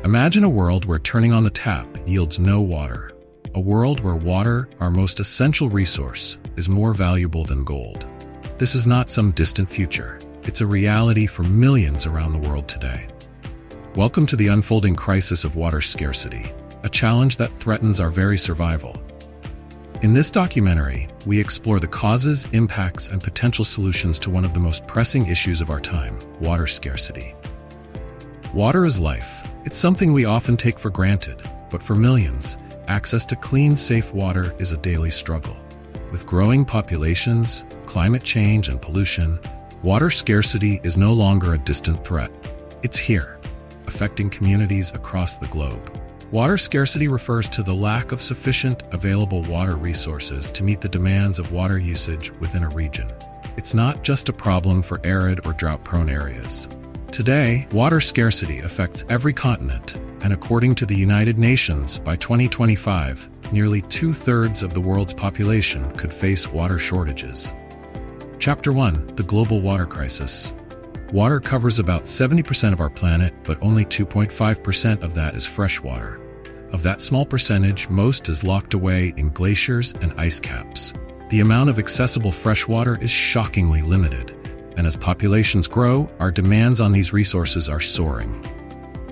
Imagine a world where turning on the tap yields no water. A world where water, our most essential resource, is more valuable than gold. This is not some distant future. It's a reality for millions around the world today. Welcome to the unfolding crisis of water scarcity, a challenge that threatens our very survival. In this documentary, we explore the causes, impacts, and potential solutions to one of the most pressing issues of our time, water scarcity. Water is life. It's something we often take for granted, but for millions, access to clean, safe water is a daily struggle. With growing populations, climate change, and pollution, water scarcity is no longer a distant threat. It's here, affecting communities across the globe. Water scarcity refers to the lack of sufficient available water resources to meet the demands of water usage within a region. It's not just a problem for arid or drought-prone areas. Today, water scarcity affects every continent, and according to the United Nations, by 2025, nearly 2/3 of the world's population could face water shortages. Chapter 1: The Global Water Crisis. Water covers about 70% of our planet, but only 2.5% of that is fresh water. Of that small percentage, most is locked away in glaciers and ice caps. The amount of accessible fresh water is shockingly limited, and as populations grow, our demands on these resources are soaring.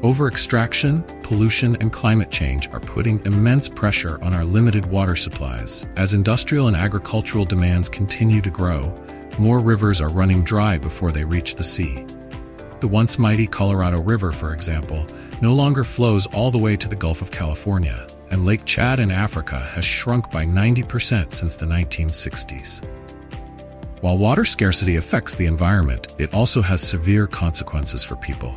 Over-extraction, pollution, and climate change are putting immense pressure on our limited water supplies. As industrial and agricultural demands continue to grow, more rivers are running dry before they reach the sea. The once mighty Colorado River, for example, no longer flows all the way to the Gulf of California, and Lake Chad in Africa has shrunk by 90% since the 1960s. While water scarcity affects the environment, it also has severe consequences for people.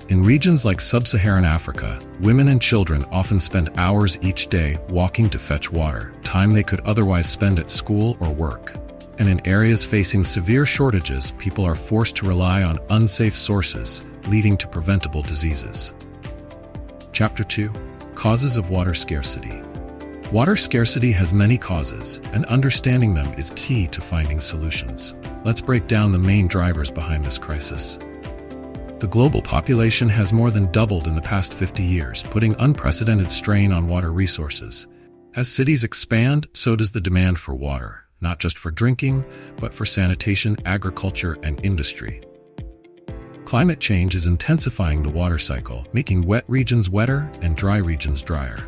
In regions like sub-Saharan Africa, women and children often spend hours each day walking to fetch water, time they could otherwise spend at school or work. And in areas facing severe shortages, people are forced to rely on unsafe sources, leading to preventable diseases. Chapter 2: Causes of Water Scarcity. Water scarcity has many causes, and understanding them is key to finding solutions. Let's break down the main drivers behind this crisis. The global population has more than doubled in the past 50 years, putting unprecedented strain on water resources. As cities expand, so does the demand for water, not just for drinking, but for sanitation, agriculture, and industry. Climate change is intensifying the water cycle, making wet regions wetter and dry regions drier.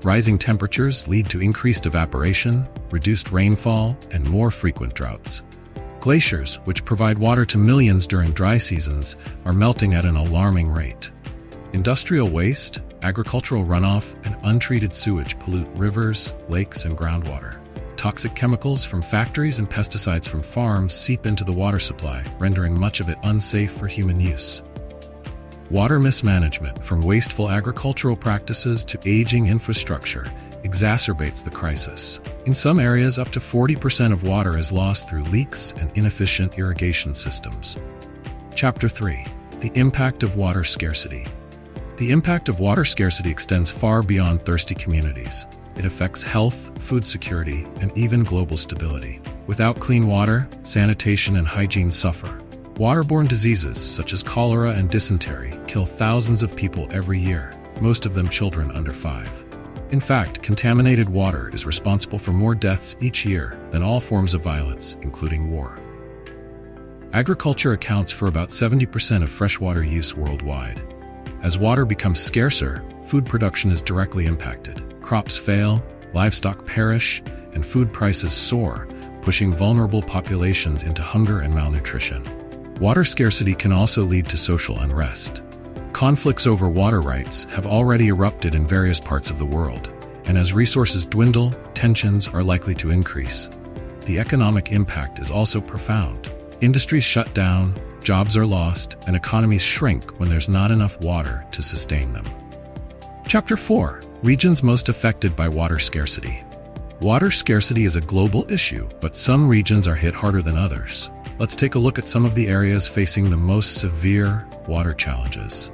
Rising temperatures lead to increased evaporation, reduced rainfall, and more frequent droughts. Glaciers, which provide water to millions during dry seasons, are melting at an alarming rate. Industrial waste, agricultural runoff, and untreated sewage pollute rivers, lakes, and groundwater. Toxic chemicals from factories and pesticides from farms seep into the water supply, rendering much of it unsafe for human use. Water mismanagement, from wasteful agricultural practices to aging infrastructure, exacerbates the crisis. In some areas, up to 40% of water is lost through leaks and inefficient irrigation systems. Chapter 3: The Impact of Water Scarcity. The impact of water scarcity extends far beyond thirsty communities. It affects health, food security, and even global stability. Without clean water, sanitation and hygiene suffer. Waterborne diseases such as cholera and dysentery kill thousands of people every year, most of them children under 5. In fact, contaminated water is responsible for more deaths each year than all forms of violence, including war. Agriculture accounts for about 70% of freshwater use worldwide. As water becomes scarcer, food production is directly impacted. Crops fail, livestock perish, and food prices soar, pushing vulnerable populations into hunger and malnutrition. Water scarcity can also lead to social unrest. Conflicts over water rights have already erupted in various parts of the world, and as resources dwindle, tensions are likely to increase. The economic impact is also profound. Industries shut down, jobs are lost, and economies shrink when there's not enough water to sustain them. Chapter 4: Regions most affected by water scarcity. Water scarcity is a global issue, but some regions are hit harder than others. Let's take a look at some of the areas facing the most severe water challenges.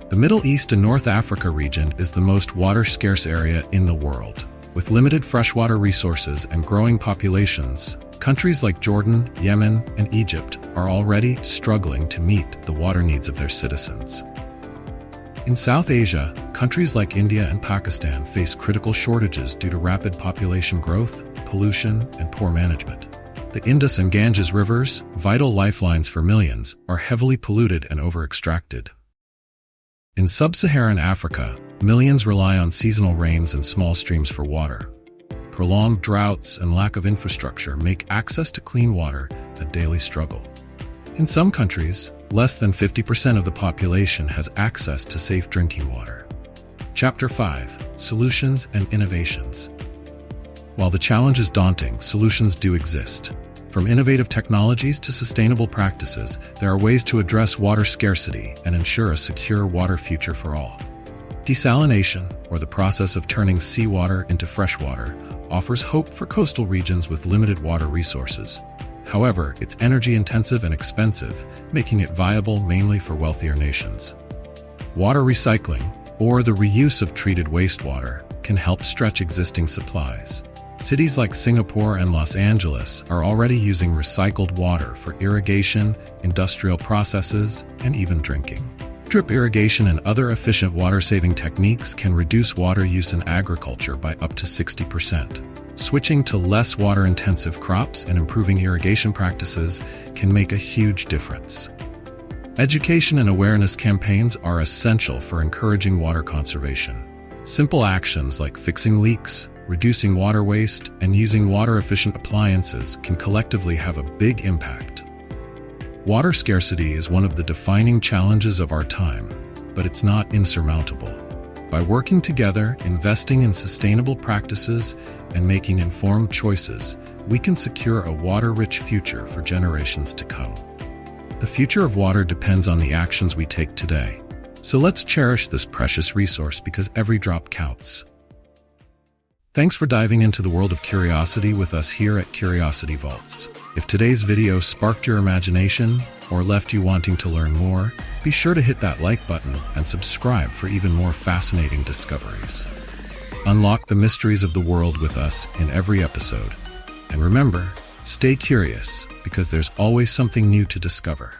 The Middle East and North Africa region is the most water-scarce area in the world. With limited freshwater resources and growing populations, countries like Jordan, Yemen, and Egypt are already struggling to meet the water needs of their citizens. In South Asia, countries like India and Pakistan face critical shortages due to rapid population growth, pollution, and poor management. The Indus and Ganges rivers, vital lifelines for millions, are heavily polluted and over-extracted. In sub-Saharan Africa, millions rely on seasonal rains and small streams for water. Prolonged droughts and lack of infrastructure make access to clean water a daily struggle. In some countries, less than 50% of the population has access to safe drinking water. Chapter 5: Solutions and Innovations. While the challenge is daunting, solutions do exist. From innovative technologies to sustainable practices, there are ways to address water scarcity and ensure a secure water future for all. Desalination, or the process of turning seawater into fresh water, offers hope for coastal regions with limited water resources. However, it's energy-intensive and expensive, making it viable mainly for wealthier nations. Water recycling, or the reuse of treated wastewater, can help stretch existing supplies. Cities like Singapore and Los Angeles are already using recycled water for irrigation, industrial processes, and even drinking. Drip irrigation and other efficient water-saving techniques can reduce water use in agriculture by up to 60%. Switching to less water-intensive crops and improving irrigation practices can make a huge difference. Education and awareness campaigns are essential for encouraging water conservation. Simple actions like fixing leaks, reducing water waste, and using water-efficient appliances can collectively have a big impact. Water scarcity is one of the defining challenges of our time, but it's not insurmountable. By working together, investing in sustainable practices, and making informed choices, we can secure a water-rich future for generations to come. The future of water depends on the actions we take today. So let's cherish this precious resource because every drop counts. Thanks for diving into the world of curiosity with us here at Curiosity Vaultz. If today's video sparked your imagination or left you wanting to learn more, be sure to hit that like button and subscribe for even more fascinating discoveries. Unlock the mysteries of the world with us in every episode. And remember, stay curious because there's always something new to discover.